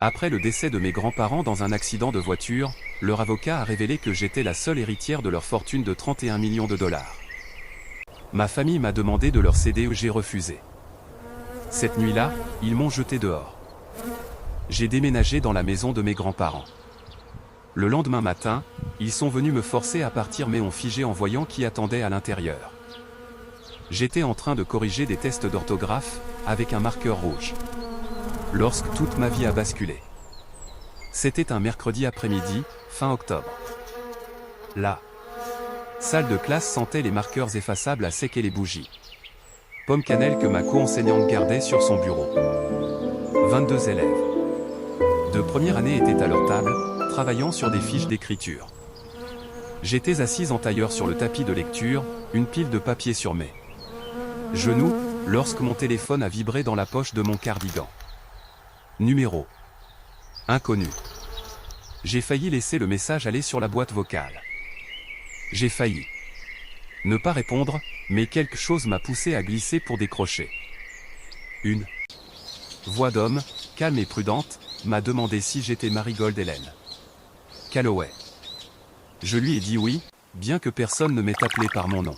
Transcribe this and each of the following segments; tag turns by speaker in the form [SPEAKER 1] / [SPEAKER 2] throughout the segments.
[SPEAKER 1] Après le décès de mes grands-parents dans un accident de voiture, leur avocat a révélé que j'étais la seule héritière de leur fortune de 31 millions de dollars. Ma famille m'a demandé de leur céder et j'ai refusé. Cette nuit-là, ils m'ont jeté dehors. J'ai déménagé dans la maison de mes grands-parents. Le lendemain matin, ils sont venus me forcer à partir mais ont figé en voyant qui attendait à l'intérieur. J'étais en train de corriger des tests d'orthographe, avec un marqueur rouge. Lorsque toute ma vie a basculé. C'était un mercredi après-midi, fin octobre. La salle de classe sentait les marqueurs effaçables à sec et les bougies. Pomme cannelle que ma co-enseignante gardait sur son bureau. 22 élèves de première année étaient à leur table, travaillant sur des fiches d'écriture. J'étais assise en tailleur sur le tapis de lecture, une pile de papier sur mes genoux, lorsque mon téléphone a vibré dans la poche de mon cardigan. Numéro inconnu. J'ai failli laisser le message aller sur la boîte vocale. J'ai failli ne pas répondre, mais quelque chose m'a poussé à glisser pour décrocher. Une voix d'homme, calme et prudente, m'a demandé si j'étais Marigold Helen Calloway. Je lui ai dit oui, bien que personne ne m'ait appelé par mon nom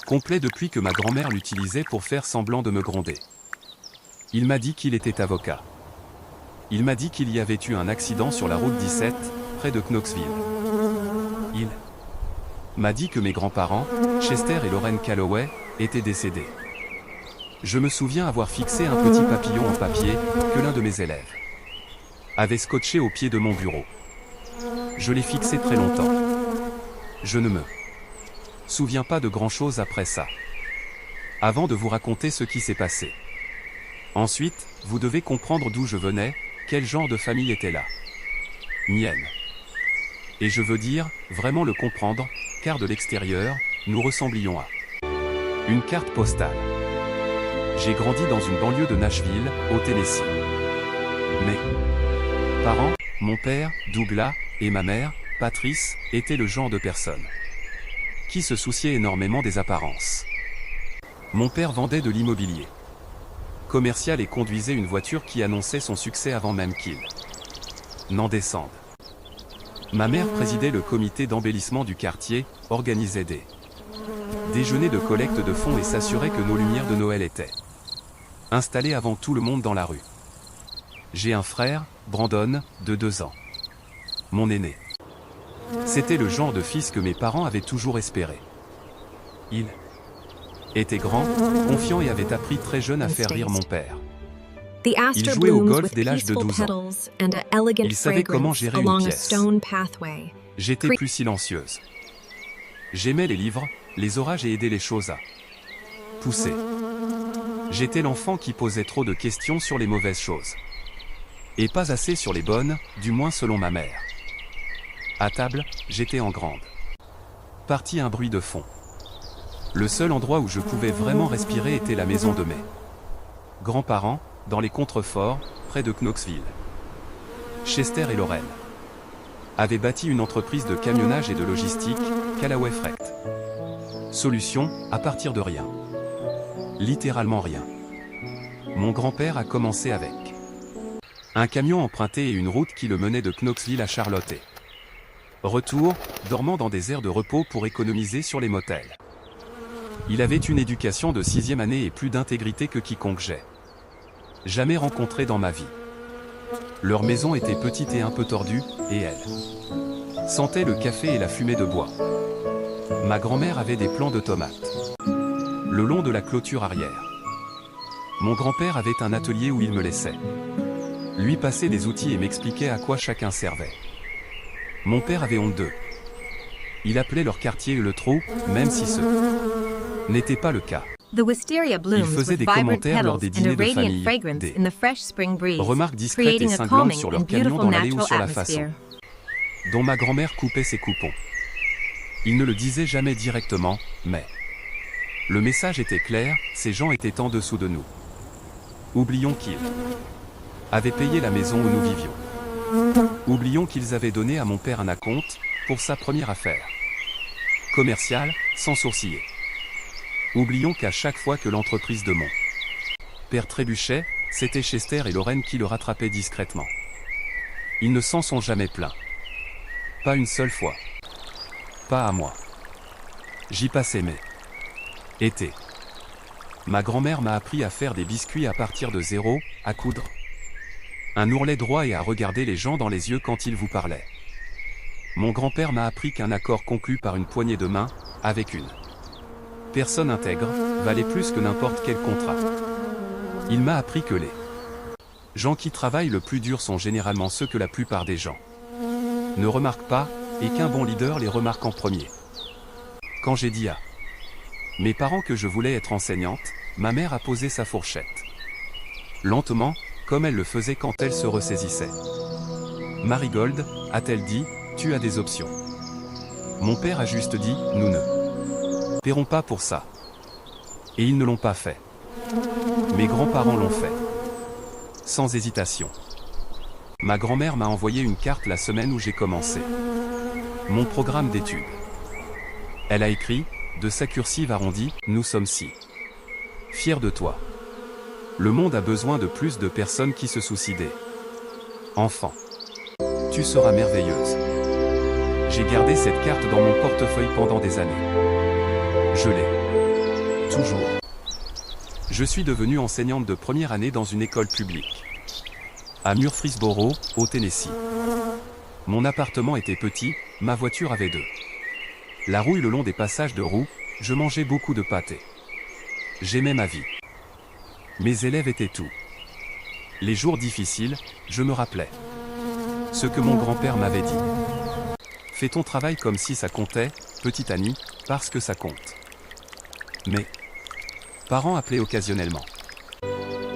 [SPEAKER 1] complet depuis que ma grand-mère l'utilisait pour faire semblant de me gronder. Il m'a dit qu'il était avocat. Il m'a dit qu'il y avait eu un accident sur la route 17, près de Knoxville. Il m'a dit que mes grands-parents, Chester et Lorraine Calloway, étaient décédés. Je me souviens avoir fixé un petit papillon en papier, que l'un de mes élèves avait scotché au pied de mon bureau. Je l'ai fixé très longtemps. Je ne me souviens pas de grand-chose après ça. Avant de vous raconter ce qui s'est passé. Ensuite, vous devez comprendre d'où je venais, quel genre de famille était là. Mienne. Et je veux dire, vraiment le comprendre, car de l'extérieur, nous ressemblions à une carte postale. J'ai grandi dans une banlieue de Nashville, au Tennessee. Mes parents, mon père, Douglas, et ma mère, Patrice, étaient le genre de personnes qui se souciaient énormément des apparences. Mon père vendait de l'immobilier commercial et conduisait une voiture qui annonçait son succès avant même qu'il n'en descende. Ma mère présidait le comité d'embellissement du quartier, organisait des déjeuners de collecte de fonds et s'assurait que nos lumières de Noël étaient installées avant tout le monde dans la rue. J'ai un frère, Brandon, de 2 ans. Mon aîné. C'était le genre de fils que mes parents avaient toujours espéré. Il était grand, confiant et avait appris très jeune à faire rire mon père. Il jouait au golf dès l'âge de 12 ans. Il savait comment gérer une pièce. J'étais plus silencieuse. J'aimais les livres, les orages et aider les choses à pousser. J'étais l'enfant qui posait trop de questions sur les mauvaises choses. Et pas assez sur les bonnes, du moins selon ma mère. À table, j'étais en grande partie un bruit de fond. Le seul endroit où je pouvais vraiment respirer était la maison de mes grands-parents, dans les contreforts, près de Knoxville. Chester et Lorraine avaient bâti une entreprise de camionnage et de logistique, Calloway Freight Solutions, à partir de rien. Littéralement rien. Mon grand-père a commencé avec un camion emprunté et une route qui le menait de Knoxville à Charlotte. Retour, dormant dans des aires de repos pour économiser sur les motels. Il avait une éducation de 6e année et plus d'intégrité que quiconque j'ai jamais rencontré dans ma vie. Leur maison était petite et un peu tordue, et elle sentait le café et la fumée de bois. Ma grand-mère avait des plants de tomates le long de la clôture arrière. Mon grand-père avait un atelier où il me laissait lui passer des outils et m'expliquait à quoi chacun servait. Mon père avait honte d'eux. Il appelait leur quartier le trou, même si ce n'était pas le cas. Il faisait des commentaires lors des dîners de famille, des remarques discrètes et cinglantes sur leur camion dans l'allée ou sur la façon dont ma grand-mère coupait ses coupons. Il ne le disait jamais directement, mais le message était clair, ces gens étaient en dessous de nous. Oublions qu'ils avaient payé la maison où nous vivions. Oublions qu'ils avaient donné à mon père un acompte, pour sa première affaire commerciale, sans sourciller. Oublions qu'à chaque fois que l'entreprise de mon père trébuchait, c'était Chester et Lorraine qui le rattrapaient discrètement. Ils ne s'en sont jamais plaints. Pas une seule fois. Pas à moi. J'y passais mes étés. Ma grand-mère m'a appris à faire des biscuits à partir de zéro, à coudre un ourlet droit et à regarder les gens dans les yeux quand ils vous parlaient. Mon grand-père m'a appris qu'un accord conclu par une poignée de main, avec une personne intègre, valait plus que n'importe quel contrat. Il m'a appris que les gens qui travaillent le plus dur sont généralement ceux que la plupart des gens ne remarquent pas, et qu'un bon leader les remarque en premier. Quand j'ai dit à mes parents que je voulais être enseignante, ma mère a posé sa fourchette. Lentement, comme elle le faisait quand elle se ressaisissait. Marigold, a-t-elle dit, tu as des options. Mon père a juste dit, nous ne paierons pas pour ça. Et ils ne l'ont pas fait. Mes grands-parents l'ont fait. Sans hésitation. Ma grand-mère m'a envoyé une carte la semaine où j'ai commencé mon programme d'études. Elle a écrit, de sa cursive arrondie, nous sommes si fiers de toi. Le monde a besoin de plus de personnes qui se soucient des enfants. Tu seras merveilleuse. J'ai gardé cette carte dans mon portefeuille pendant des années. Je l'ai toujours. Je suis devenue enseignante de première année dans une école publique. À Murfreesboro, au Tennessee. Mon appartement était petit, ma voiture avait la rouille le long des passages de roues, je mangeais beaucoup de pâté. J'aimais ma vie. Mes élèves étaient tout. Les jours difficiles, je me rappelais ce que mon grand-père m'avait dit. Fais ton travail comme si ça comptait, petite Annie, parce que ça compte. Mes parents appelaient occasionnellement.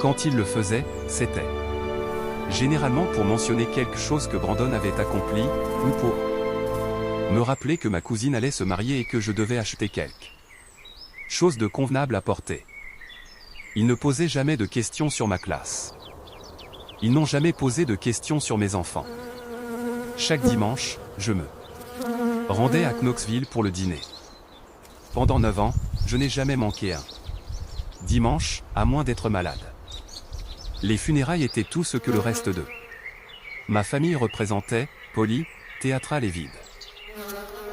[SPEAKER 1] Quand ils le faisaient, c'était généralement pour mentionner quelque chose que Brandon avait accompli, ou pour me rappeler que ma cousine allait se marier et que je devais acheter quelque chose de convenable à porter. Ils ne posaient jamais de questions sur ma classe. Ils n'ont jamais posé de questions sur mes enfants. Chaque dimanche, je me rendais à Knoxville pour le dîner. Pendant 9 ans, je n'ai jamais manqué un dimanche, à moins d'être malade. Les funérailles étaient tout ce que le reste de ma famille représentait, poli, théâtral et vide.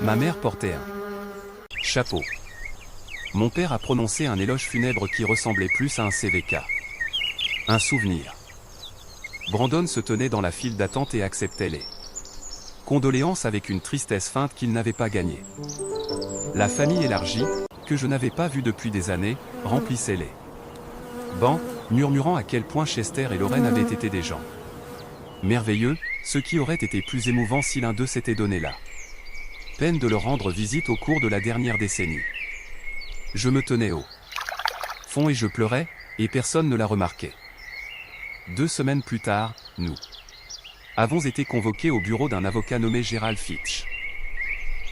[SPEAKER 1] Ma mère portait un chapeau. Mon père a prononcé un éloge funèbre qui ressemblait plus à un CVK. Un souvenir. Brandon se tenait dans la file d'attente et acceptait les condoléances avec une tristesse feinte qu'il n'avait pas gagnée. La famille élargie, que je n'avais pas vue depuis des années, remplissait les bancs, murmurant à quel point Chester et Lorraine avaient été des gens merveilleux, ce qui aurait été plus émouvant si l'un d'eux s'était donné la peine de leur rendre visite au cours de la dernière décennie. Je me tenais au fond et je pleurais, et personne ne l'a remarqué. 2 semaines plus tard, nous avons été convoqués au bureau d'un avocat nommé Gerald Fitch.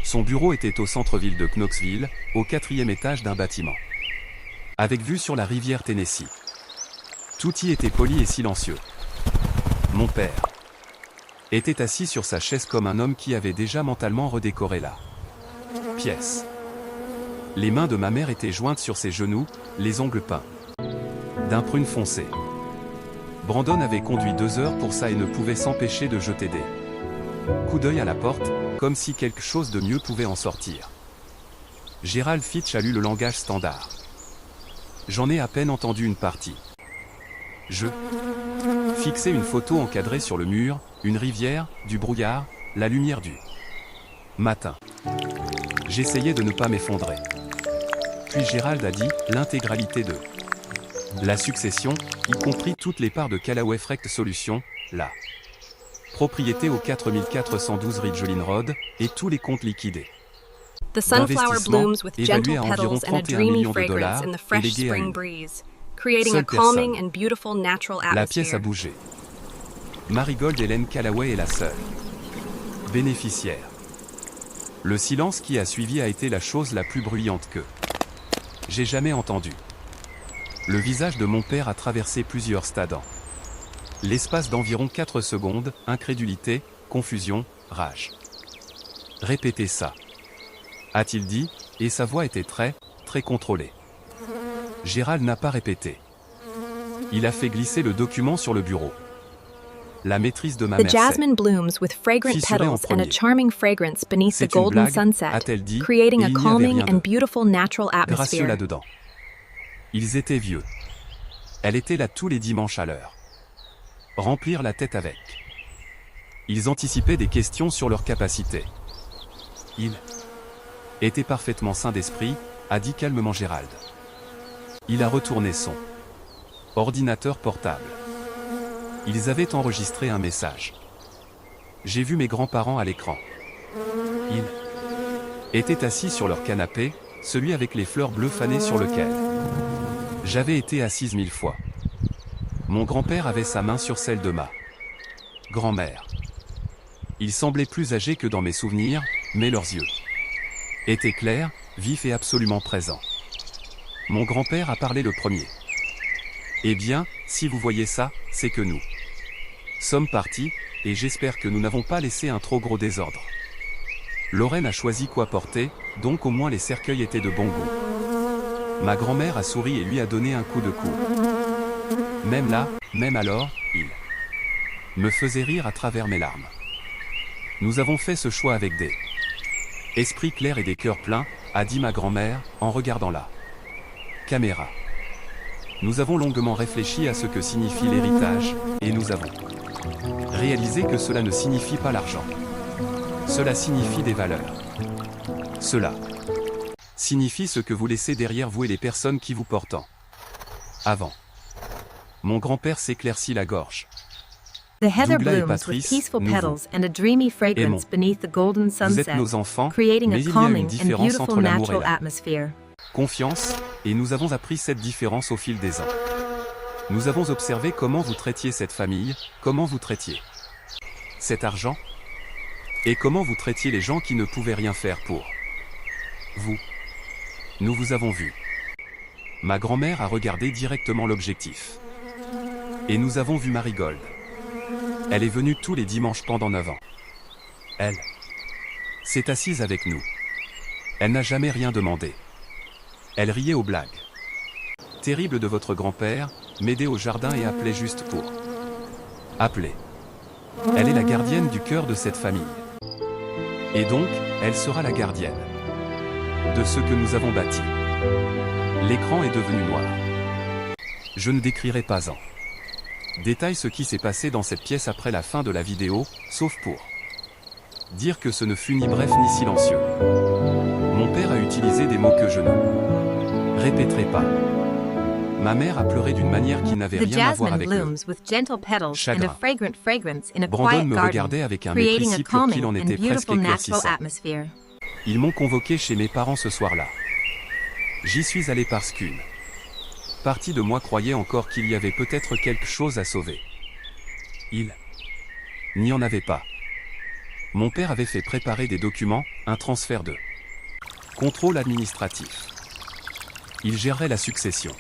[SPEAKER 1] Son bureau était au centre-ville de Knoxville, au 4e étage d'un bâtiment, avec vue sur la rivière Tennessee. Tout y était poli et silencieux. Mon père était assis sur sa chaise comme un homme qui avait déjà mentalement redécoré la pièce. Les mains de ma mère étaient jointes sur ses genoux, les ongles peints d'un prune foncé. Brandon avait conduit 2 heures pour ça et ne pouvait s'empêcher de jeter des coups d'œil à la porte, comme si quelque chose de mieux pouvait en sortir. Gerald Fitch a lu le langage standard. J'en ai à peine entendu une partie. Je fixais une photo encadrée sur le mur, une rivière, du brouillard, la lumière du matin. J'essayais de ne pas m'effondrer. Puis Gerald a dit, l'intégralité de la succession, y compris toutes les parts de Callaway Frecht Solutions, la propriété au 4412 Ridgeline Road, et tous les comptes liquidés.
[SPEAKER 2] The sunflower blooms with gentle
[SPEAKER 1] à environ
[SPEAKER 2] petals and a
[SPEAKER 1] 31
[SPEAKER 2] dreamy
[SPEAKER 1] millions de
[SPEAKER 2] fragrance
[SPEAKER 1] dollars,
[SPEAKER 2] in the
[SPEAKER 1] et
[SPEAKER 2] fresh
[SPEAKER 1] légués à
[SPEAKER 2] spring
[SPEAKER 1] une
[SPEAKER 2] breeze, creating a
[SPEAKER 1] seule
[SPEAKER 2] calming
[SPEAKER 1] personne.
[SPEAKER 2] and beautiful natural
[SPEAKER 1] La pièce a
[SPEAKER 2] atmosphere.
[SPEAKER 1] bougé. Marigold Helen Callaway est la seule bénéficiaire. Le silence qui a suivi a été la chose la plus bruyante que j'ai jamais entendue. Le visage de mon père a traversé plusieurs stades en l'espace d'environ 4 secondes, incrédulité, confusion, rage. Répétez ça, a-t-il dit, et sa voix était très contrôlée. Gerald n'a pas répété. Il a fait glisser le document sur le bureau. La maîtrise de ma
[SPEAKER 2] The
[SPEAKER 1] mère
[SPEAKER 2] jasmine blooms with fragrant
[SPEAKER 1] Fissuré en
[SPEAKER 2] petals and a
[SPEAKER 1] premier.
[SPEAKER 2] charming fragrance beneath the
[SPEAKER 1] C'est une
[SPEAKER 2] golden
[SPEAKER 1] blague,
[SPEAKER 2] sunset,
[SPEAKER 1] a-t-elle dit,
[SPEAKER 2] creating
[SPEAKER 1] et
[SPEAKER 2] a
[SPEAKER 1] il n'y avait
[SPEAKER 2] calming
[SPEAKER 1] rien de
[SPEAKER 2] and beautiful natural
[SPEAKER 1] gracieux
[SPEAKER 2] atmosphere.
[SPEAKER 1] là-dedans. Ils étaient vieux. Elle était là tous les dimanches à l'heure. Remplir la tête avec. Ils anticipaient des questions sur leur capacité. Ils étaient parfaitement sains d'esprit, a dit calmement Gérald. Il a retourné son ordinateur portable. Ils avaient enregistré un message. J'ai vu mes grands-parents à l'écran. Ils étaient assis sur leur canapé, celui avec les fleurs bleues fanées sur lequel j'avais été assise 1000 fois. Mon grand-père avait sa main sur celle de ma grand-mère. Ils semblaient plus âgés que dans mes souvenirs, mais leurs yeux étaient clairs, vifs et absolument présents. Mon grand-père a parlé le premier. Eh bien, si vous voyez ça, c'est que nous sommes partis, et j'espère que nous n'avons pas laissé un trop gros désordre. Lorraine a choisi quoi porter, donc au moins les cercueils étaient de bon goût. Ma grand-mère a souri et lui a donné un coup de coude. Même là, même alors, il me faisait rire à travers mes larmes. Nous avons fait ce choix avec des esprits clairs et des cœurs pleins, a dit ma grand-mère, en regardant la caméra. Nous avons longuement réfléchi à ce que signifie l'héritage, et nous avons réalisé que cela ne signifie pas l'argent. Cela signifie des valeurs. Cela signifie ce que vous laissez derrière vous et les personnes qui vous portent en avant. Mon grand-père s'éclaircit la gorge.
[SPEAKER 3] The heather
[SPEAKER 1] Douglas et
[SPEAKER 3] blooms with
[SPEAKER 1] Patrice,
[SPEAKER 3] peaceful
[SPEAKER 1] nous
[SPEAKER 3] petals and a dreamy fragrance beneath the golden
[SPEAKER 1] Vous êtes
[SPEAKER 3] sunset,
[SPEAKER 1] nos enfants,
[SPEAKER 3] creating
[SPEAKER 1] mais
[SPEAKER 3] a
[SPEAKER 1] il y a une
[SPEAKER 3] calming and
[SPEAKER 1] différence
[SPEAKER 3] beautiful
[SPEAKER 1] entre l'amour et
[SPEAKER 3] natural
[SPEAKER 1] la
[SPEAKER 3] atmosphere.
[SPEAKER 1] confiance, et nous avons appris cette différence au fil des ans. Nous avons observé comment vous traitiez cette famille, comment vous traitiez cet argent, et comment vous traitiez les gens qui ne pouvaient rien faire pour vous. Nous vous avons vu. Ma grand-mère a regardé directement l'objectif. Et nous avons vu Marigold. Elle est venue tous les dimanches pendant 9 ans. Elle s'est assise avec nous. Elle n'a jamais rien demandé. Elle riait aux blagues. Terrible de votre grand-père, m'aider au jardin et appelait juste pour appeler. Elle est la gardienne du cœur de cette famille. Et donc, elle sera la gardienne de ce que nous avons bâti. L'écran est devenu noir. Je ne décrirai pas en détail ce qui s'est passé dans cette pièce après la fin de la vidéo, sauf pour dire que ce ne fut ni bref ni silencieux. Mon père a utilisé des mots que je ne répéterai pas. Ma mère a pleuré d'une manière qui n'avait
[SPEAKER 3] The
[SPEAKER 1] rien à voir
[SPEAKER 3] jasmine
[SPEAKER 1] avec le
[SPEAKER 3] blooms with gentle petals and a
[SPEAKER 1] chagrin.
[SPEAKER 3] fragrant fragrance in a
[SPEAKER 1] Brandon
[SPEAKER 3] quiet
[SPEAKER 1] me
[SPEAKER 3] garden,
[SPEAKER 1] regardait avec un mépris
[SPEAKER 3] creating a
[SPEAKER 1] si pur qu'il
[SPEAKER 3] calming
[SPEAKER 1] en
[SPEAKER 3] and
[SPEAKER 1] était presque
[SPEAKER 3] beautiful natural
[SPEAKER 1] éclaircissant.
[SPEAKER 3] atmosphere.
[SPEAKER 1] Ils m'ont convoqué chez mes parents ce soir-là. J'y suis allé parce qu'une partie de moi croyait encore qu'il y avait peut-être quelque chose à sauver. Il n'y en avait pas. Mon père avait fait préparer des documents, un transfert de contrôle administratif. Il gérerait la succession.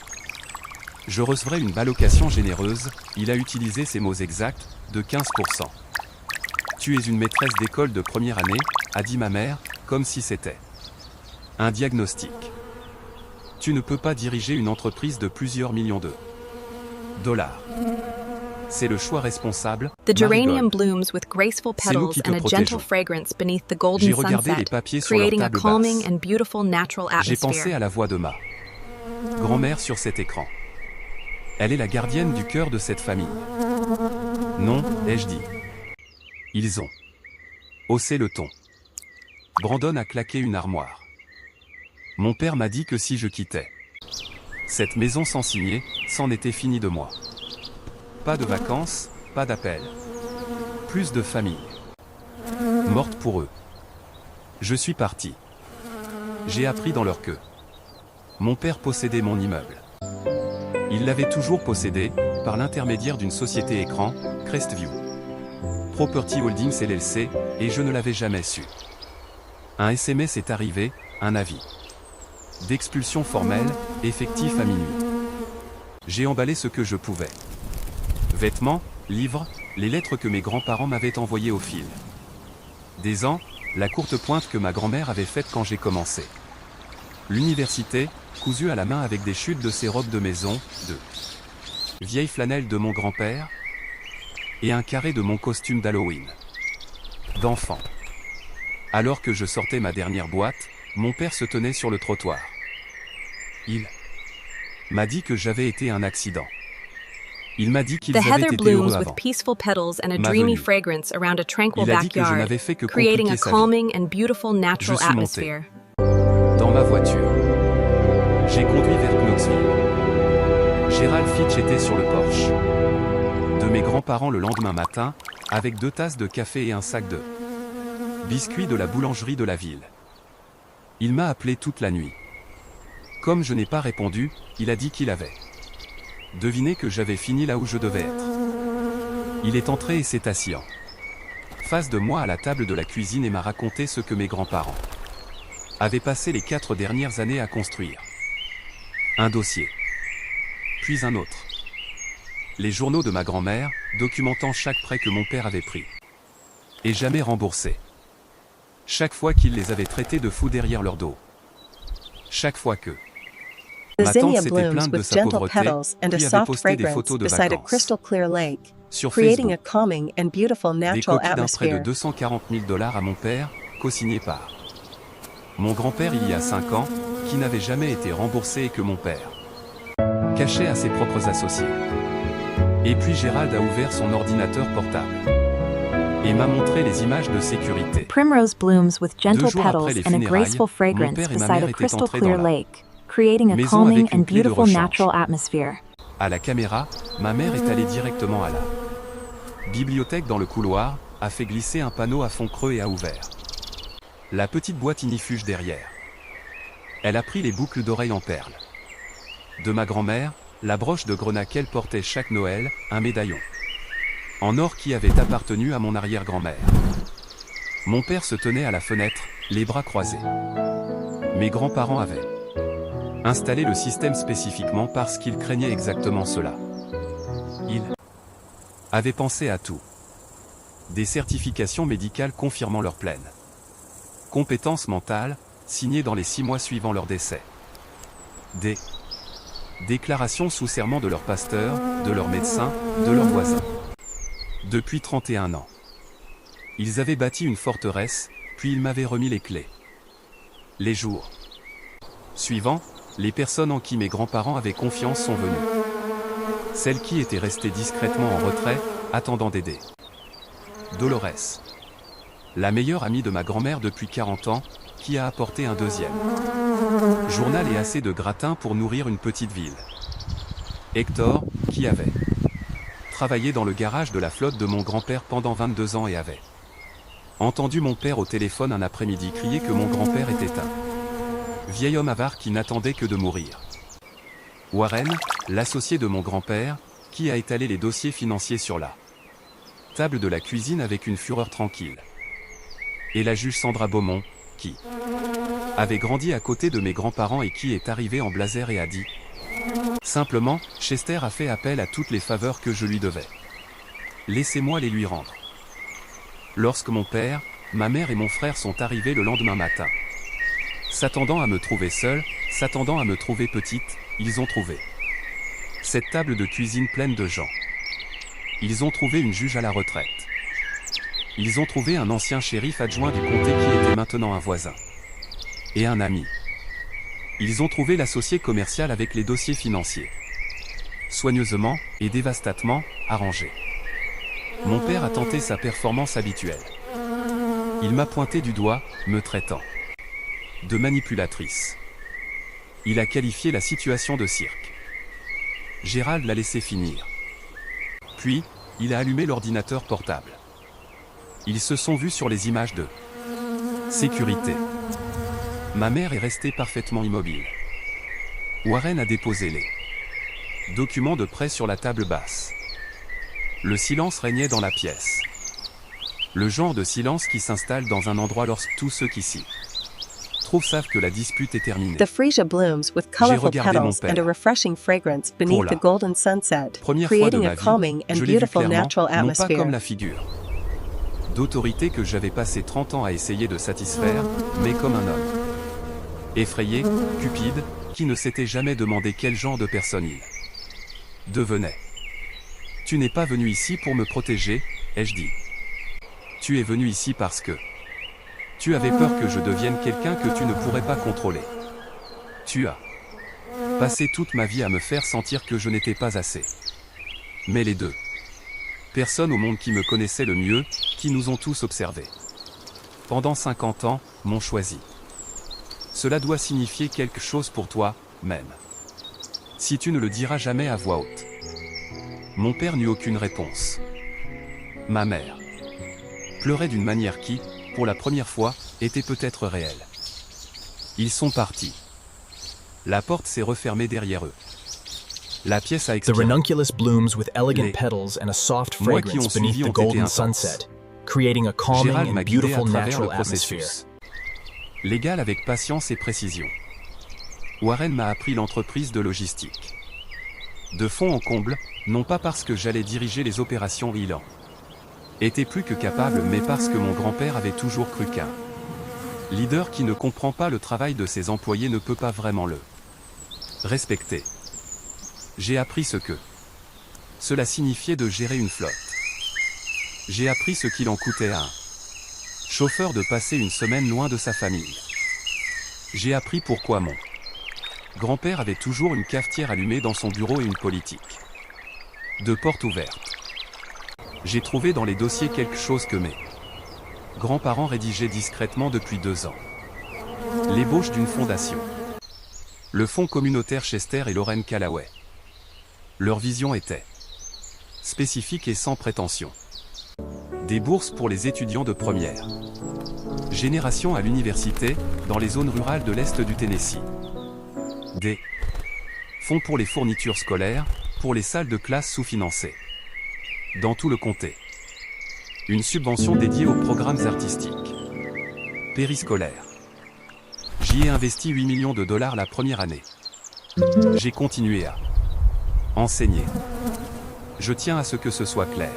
[SPEAKER 1] Je recevrais une allocation généreuse, il a utilisé ces mots exacts, de 15%. Tu es une maîtresse d'école de première année, a dit ma mère, comme si c'était un diagnostic. Tu ne peux pas diriger une entreprise de plusieurs millions de dollars. C'est le choix responsable.
[SPEAKER 2] The geranium
[SPEAKER 1] Marigold.
[SPEAKER 2] blooms with graceful
[SPEAKER 1] C'est nous
[SPEAKER 2] petals
[SPEAKER 1] qui te
[SPEAKER 2] and a gentle
[SPEAKER 1] protégeons.
[SPEAKER 2] fragrance beneath the
[SPEAKER 1] J'ai
[SPEAKER 2] golden
[SPEAKER 1] regardé les
[SPEAKER 2] sunset,
[SPEAKER 1] papiers sur leur
[SPEAKER 2] creating a
[SPEAKER 1] table
[SPEAKER 2] calming
[SPEAKER 1] basse.
[SPEAKER 2] and beautiful natural
[SPEAKER 1] J'ai pensé
[SPEAKER 2] atmosphere.
[SPEAKER 1] à la voix de ma grand-mère sur cet écran. Elle est la gardienne du cœur de cette famille. Non, ai-je dit. Ils ont haussé le ton. Brandon a claqué une armoire. Mon père m'a dit que si je quittais cette maison sans signer, c'en était fini de moi. Pas de vacances, pas d'appel. Plus de famille. Morte pour eux. Je suis parti. J'ai appris dans leur queue. Mon père possédait mon immeuble. Il l'avait toujours possédé, par l'intermédiaire d'une société écran, Crestview Property Holdings LLC, et je ne l'avais jamais su. Un SMS est arrivé, un avis d'expulsion formelle, effectif à minuit. J'ai emballé ce que je pouvais. Vêtements, livres, les lettres que mes grands-parents m'avaient envoyées au fil des ans, la courte pointe que ma grand-mère avait faite quand j'ai commencé. L'université, cousue à la main avec des chutes de ses robes de maison, de vieilles flanelles de mon grand-père, et un carré de mon costume d'Halloween. D'enfant. Alors que je sortais ma dernière boîte, mon père se tenait sur le trottoir. Il m'a dit que j'avais été un accident. Il m'a dit qu'ils
[SPEAKER 2] The
[SPEAKER 1] avaient
[SPEAKER 2] heather
[SPEAKER 1] été heureux
[SPEAKER 2] blooms
[SPEAKER 1] avant.
[SPEAKER 2] with peaceful petals and a
[SPEAKER 1] Ma
[SPEAKER 2] dreamy
[SPEAKER 1] venue.
[SPEAKER 2] fragrance around a tranquil
[SPEAKER 1] Il a dit que je
[SPEAKER 2] backyard,
[SPEAKER 1] n'avais fait que
[SPEAKER 2] creating
[SPEAKER 1] compliquer
[SPEAKER 2] a
[SPEAKER 1] sa vie.
[SPEAKER 2] calming and beautiful natural
[SPEAKER 1] Je suis monté.
[SPEAKER 2] atmosphere.
[SPEAKER 1] Dans ma voiture. J'ai conduit vers Knoxville. Gérald Fitch était sur le porche de mes grands-parents le lendemain matin, avec 2 tasses de café et un sac de biscuits de la boulangerie de la ville. Il m'a appelé toute la nuit. Comme je n'ai pas répondu, il a dit qu'il avait deviné que j'avais fini là où je devais être. Il est entré et s'est assis en face de moi à la table de la cuisine et m'a raconté ce que mes grands-parents avaient passé les 4 dernières années à construire. Un dossier. Puis un autre. Les journaux de ma grand-mère, documentant chaque prêt que mon père avait pris. Et jamais remboursé. Chaque fois qu'il les avait traités de fous derrière leur dos. Chaque fois que
[SPEAKER 4] The
[SPEAKER 1] ma tante
[SPEAKER 4] zinnia
[SPEAKER 1] s'était
[SPEAKER 4] blooms
[SPEAKER 1] plainte de
[SPEAKER 4] with
[SPEAKER 1] sa
[SPEAKER 4] gentle
[SPEAKER 1] pauvreté,
[SPEAKER 4] petals and a
[SPEAKER 1] puis avait
[SPEAKER 4] soft
[SPEAKER 1] posté des
[SPEAKER 4] fragrance
[SPEAKER 1] photos de
[SPEAKER 4] beside a
[SPEAKER 1] vacances
[SPEAKER 4] crystal clear lake,
[SPEAKER 1] sur
[SPEAKER 4] creating a
[SPEAKER 1] Facebook.
[SPEAKER 4] calming and beautiful
[SPEAKER 1] Des
[SPEAKER 4] natural
[SPEAKER 1] copies d'un prêt de
[SPEAKER 4] atmosphere.
[SPEAKER 1] 240 000 $ à mon père, co-signé par mon grand-père il y a 5 ans, qui n'avait jamais été remboursé et que mon père cachait à ses propres associés. Et puis Gérald a ouvert son ordinateur portable et m'a montré les images de sécurité.
[SPEAKER 5] Primrose blooms with
[SPEAKER 1] 2
[SPEAKER 5] gentle
[SPEAKER 1] jours après
[SPEAKER 5] petals
[SPEAKER 1] les
[SPEAKER 5] and a
[SPEAKER 1] funérailles,
[SPEAKER 5] graceful
[SPEAKER 1] mon
[SPEAKER 5] fragrance
[SPEAKER 1] père et ma
[SPEAKER 5] beside
[SPEAKER 1] mère
[SPEAKER 5] a
[SPEAKER 1] étaient
[SPEAKER 5] crystal
[SPEAKER 1] entrés
[SPEAKER 5] clear
[SPEAKER 1] dans la
[SPEAKER 5] lake, creating a
[SPEAKER 1] maison
[SPEAKER 5] calming
[SPEAKER 1] avec une
[SPEAKER 5] and
[SPEAKER 1] clé de
[SPEAKER 5] beautiful
[SPEAKER 1] rechange.
[SPEAKER 5] natural atmosphere.
[SPEAKER 1] À la caméra, ma mère est allée directement à la bibliothèque dans le couloir, a fait glisser un panneau à fond creux et a ouvert la petite boîte ignifuge derrière. Elle a pris les boucles d'oreilles en perles de ma grand-mère, la broche de grenat qu'elle portait chaque Noël, un médaillon en or qui avait appartenu à mon arrière-grand-mère. Mon père se tenait à la fenêtre, les bras croisés. Mes grands-parents avaient installé le système spécifiquement parce qu'ils craignaient exactement cela. Ils avaient pensé à tout. Des certifications médicales confirmant leur pleine compétence mentale, signées dans les 6 mois suivant leur décès. Des déclarations sous serment de leur pasteur, de leur médecin, de leurs voisins. Depuis 31 ans. Ils avaient bâti une forteresse, puis ils m'avaient remis les clés. Les jours suivants, les personnes en qui mes grands-parents avaient confiance sont venues. Celles qui étaient restées discrètement en retrait, attendant d'aider. Dolores. La meilleure amie de ma grand-mère depuis 40 ans, qui a apporté un deuxième journal et assez de gratin pour nourrir une petite ville. Hector, qui avait travaillé dans le garage de la flotte de mon grand-père pendant 22 ans et avait entendu mon père au téléphone un après-midi crier que mon grand-père était un vieil homme avare qui n'attendait que de mourir. Warren, l'associé de mon grand-père, qui a étalé les dossiers financiers sur la table de la cuisine avec une fureur tranquille. Et la juge Sandra Beaumont, qui avait grandi à côté de mes grands-parents et qui est arrivée en blazer et a dit simplement, Chester a fait appel à toutes les faveurs que je lui devais. Laissez-moi les lui rendre. Lorsque mon père, ma mère et mon frère sont arrivés le lendemain matin, s'attendant à me trouver seule, s'attendant à me trouver petite, ils ont trouvé cette table de cuisine pleine de gens. Ils ont trouvé une juge à la retraite. Ils ont trouvé un ancien shérif adjoint du comté qui était maintenant un voisin. Et un ami. Ils ont trouvé l'associé commercial avec les dossiers financiers. Soigneusement, et dévastatement, arrangés. Mon père a tenté sa performance habituelle. Il m'a pointé du doigt, me traitant de manipulatrice. Il a qualifié la situation de cirque. Gérald l'a laissé finir. Puis, il a allumé l'ordinateur portable. Ils se sont vus sur les images de sécurité. Ma mère est restée parfaitement immobile. Warren a déposé les documents de prêt sur la table basse. Le silence régnait dans la pièce. Le genre de silence qui s'installe dans un endroit lorsque tous ceux qui s'y trouvent savent que la dispute est terminée.
[SPEAKER 4] The freesia blooms with colorful
[SPEAKER 1] regardé mon
[SPEAKER 4] petals and a
[SPEAKER 1] père.
[SPEAKER 4] refreshing fragrance beneath
[SPEAKER 1] la
[SPEAKER 4] the golden sunset,
[SPEAKER 1] Première fois de
[SPEAKER 4] creating
[SPEAKER 1] ma
[SPEAKER 4] a
[SPEAKER 1] vie,
[SPEAKER 4] calming and
[SPEAKER 1] je l'ai vu
[SPEAKER 4] beautiful
[SPEAKER 1] clairement,
[SPEAKER 4] natural
[SPEAKER 1] non pas
[SPEAKER 4] atmosphere.
[SPEAKER 1] comme la figure d'autorité que j'avais passé 30 ans à essayer de satisfaire, mais comme un homme effrayé, cupide, qui ne s'était jamais demandé quel genre de personne il devenait. Tu n'es pas venu ici pour me protéger, ai-je dit. Tu es venu ici parce que tu avais peur que je devienne quelqu'un que tu ne pourrais pas contrôler. Tu as passé toute ma vie à me faire sentir que je n'étais pas assez. Mais les deux personnes au monde qui me connaissaient le mieux, qui nous ont tous observés pendant 50 ans, m'ont choisi. Cela doit signifier quelque chose pour toi, même si tu ne le diras jamais à voix haute. Mon père n'eut aucune réponse. Ma mère pleurait d'une manière qui, pour la première fois, était peut-être réelle. Ils sont partis. La porte s'est refermée derrière eux. La pièce a
[SPEAKER 6] The
[SPEAKER 1] expiré.
[SPEAKER 6] ranunculus blooms with elegant
[SPEAKER 1] Les
[SPEAKER 6] petals and a soft
[SPEAKER 1] mois qui ont
[SPEAKER 6] fragrance beneath
[SPEAKER 1] suivi
[SPEAKER 6] the
[SPEAKER 1] ont été
[SPEAKER 6] golden
[SPEAKER 1] intenses.
[SPEAKER 6] sunset, creating a calming
[SPEAKER 1] Gérald
[SPEAKER 6] and
[SPEAKER 1] m'a guidé à
[SPEAKER 6] beautiful
[SPEAKER 1] travers le
[SPEAKER 6] natural atmosphere.
[SPEAKER 1] processus légal avec patience et précision. Warren m'a appris l'entreprise de logistique. De fond en comble, non pas parce que j'allais diriger les opérations Ilan était plus que capable, mais parce que mon grand-père avait toujours cru qu'un leader qui ne comprend pas le travail de ses employés ne peut pas vraiment le respecter. J'ai appris ce que cela signifiait de gérer une flotte. J'ai appris ce qu'il en coûtait à un chauffeur de passer une semaine loin de sa famille. J'ai appris pourquoi mon grand-père avait toujours une cafetière allumée dans son bureau et une politique de porte ouverte. J'ai trouvé dans les dossiers quelque chose que mes grands-parents rédigeaient discrètement depuis 2 ans. L'ébauche d'une fondation. Le Fonds communautaire Chester et Lauren Callaway. Leur vision était spécifique et sans prétention. Des bourses pour les étudiants de première génération à l'université, dans les zones rurales de l'Est du Tennessee. Des fonds pour les fournitures scolaires, pour les salles de classe sous-financées. Dans tout le comté. Une subvention dédiée aux programmes artistiques périscolaires. J'y ai investi 8 millions de dollars la première année. J'ai continué à enseigner. Je tiens à ce que ce soit clair.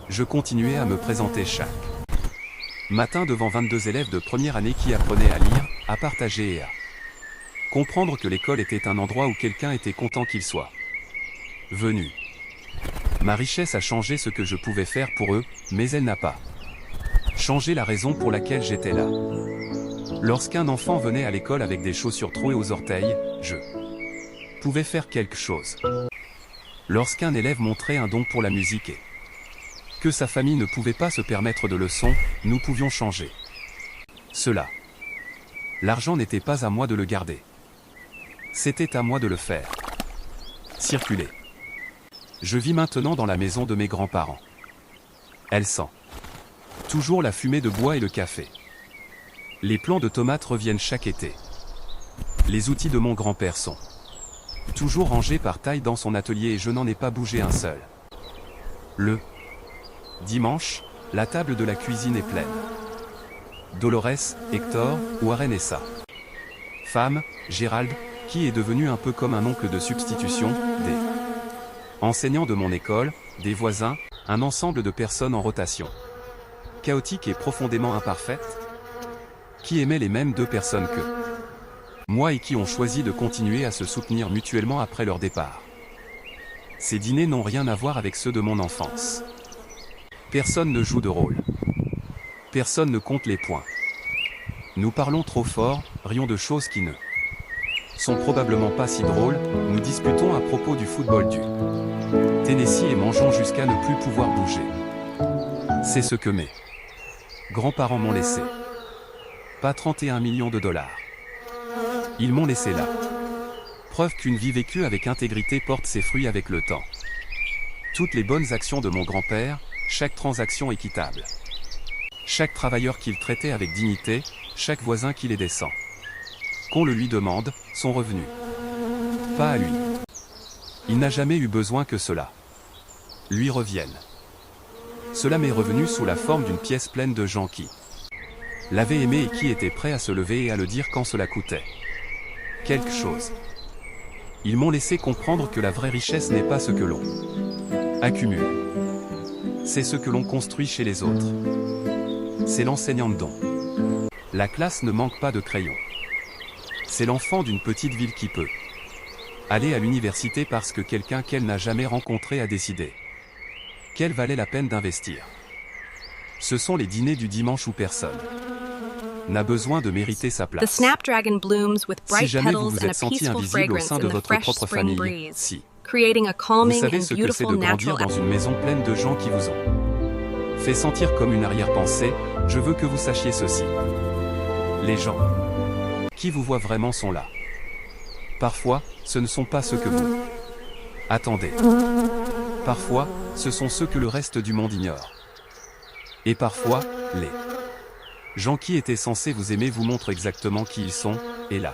[SPEAKER 1] Je continuais à me présenter chaque matin devant 22 élèves de première année qui apprenaient à lire, à partager et à comprendre que l'école était un endroit où quelqu'un était content qu'il soit venu. Ma richesse a changé ce que je pouvais faire pour eux, mais elle n'a pas changé la raison pour laquelle j'étais là. Lorsqu'un enfant venait à l'école avec des chaussures trouées aux orteils, je pouvais faire quelque chose. Lorsqu'un élève montrait un don pour la musique et que sa famille ne pouvait pas se permettre de leçons, nous pouvions changer cela. L'argent n'était pas à moi de le garder. C'était à moi de le faire circuler. Je vis maintenant dans la maison de mes grands-parents. Elle sent toujours la fumée de bois et le café. Les plants de tomates reviennent chaque été. Les outils de mon grand-père sont toujours rangés par taille dans son atelier et je n'en ai pas bougé un seul. Le dimanche, la table de la cuisine est pleine. Dolores, Hector, Warren et sa femme, Gérald, qui est devenu un peu comme un oncle de substitution, des enseignants de mon école, des voisins, un ensemble de personnes en rotation. Chaotique et profondément imparfaite, qui aimaient les mêmes 2 personnes que moi et qui ont choisi de continuer à se soutenir mutuellement après leur départ. Ces dîners n'ont rien à voir avec ceux de mon enfance. Personne ne joue de rôle. Personne ne compte les points. Nous parlons trop fort, rions de choses qui ne sont probablement pas si drôles, nous disputons à propos du football du Tennessee et mangeons jusqu'à ne plus pouvoir bouger. C'est ce que mes grands-parents m'ont laissé. Pas 31 millions de dollars. Ils m'ont laissé là. Preuve qu'une vie vécue avec intégrité porte ses fruits avec le temps. Toutes les bonnes actions de mon grand-père, chaque transaction équitable. Chaque travailleur qu'il traitait avec dignité, chaque voisin qui les descend. Qu'on le lui demande, son revenu. Pas à lui. Il n'a jamais eu besoin que cela lui revienne. Cela m'est revenu sous la forme d'une pièce pleine de gens qui l'avaient aimé et qui étaient prêts à se lever et à le dire quand cela coûtait quelque chose. Ils m'ont laissé comprendre que la vraie richesse n'est pas ce que l'on accumule. C'est ce que l'on construit chez les autres. C'est l'enseignant de don. La classe ne manque pas de crayons. C'est l'enfant d'une petite ville qui peut Aller à l'université parce que quelqu'un qu'elle n'a jamais rencontré a décidé qu'elle valait la peine d'investir. Ce sont les dîners du dimanche où personne n'a besoin de mériter sa
[SPEAKER 2] The
[SPEAKER 1] place.
[SPEAKER 2] snapdragon blooms with
[SPEAKER 1] Si
[SPEAKER 2] bright
[SPEAKER 1] jamais vous
[SPEAKER 2] petals
[SPEAKER 1] vous
[SPEAKER 2] and a
[SPEAKER 1] êtes senti
[SPEAKER 2] peaceful
[SPEAKER 1] invisible au
[SPEAKER 2] fragrance
[SPEAKER 1] sein
[SPEAKER 2] in
[SPEAKER 1] de
[SPEAKER 2] the
[SPEAKER 1] votre
[SPEAKER 2] fresh
[SPEAKER 1] propre
[SPEAKER 2] spring
[SPEAKER 1] famille,
[SPEAKER 2] breeze,
[SPEAKER 1] si
[SPEAKER 2] creating a
[SPEAKER 1] vous
[SPEAKER 2] calming
[SPEAKER 1] savez
[SPEAKER 2] and
[SPEAKER 1] ce que c'est
[SPEAKER 2] beautiful
[SPEAKER 1] de grandir
[SPEAKER 2] natural
[SPEAKER 1] dans une maison pleine de gens qui vous ont fait sentir comme une arrière-pensée, je veux que vous sachiez ceci. Les gens qui vous voient vraiment sont là. Parfois, ce ne sont pas ceux que vous attendez. Parfois, ce sont ceux que le reste du monde ignore. Et parfois, les gens qui étaient censés vous aimer vous montrent exactement qui ils sont, et la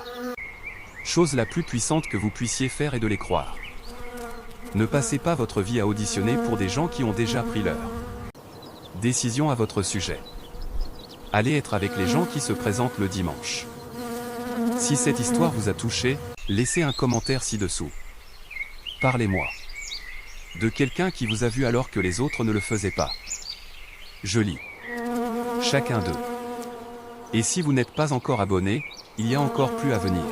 [SPEAKER 1] chose la plus puissante que vous puissiez faire est de les croire. Ne passez pas votre vie à auditionner pour des gens qui ont déjà pris leur décision à votre sujet. Allez être avec les gens qui se présentent le dimanche. Si cette histoire vous a touché, laissez un commentaire ci-dessous. Parlez-moi de quelqu'un qui vous a vu alors que les autres ne le faisaient pas. Je lis chacun d'eux. Et si vous n'êtes pas encore abonné, il y a encore plus à venir.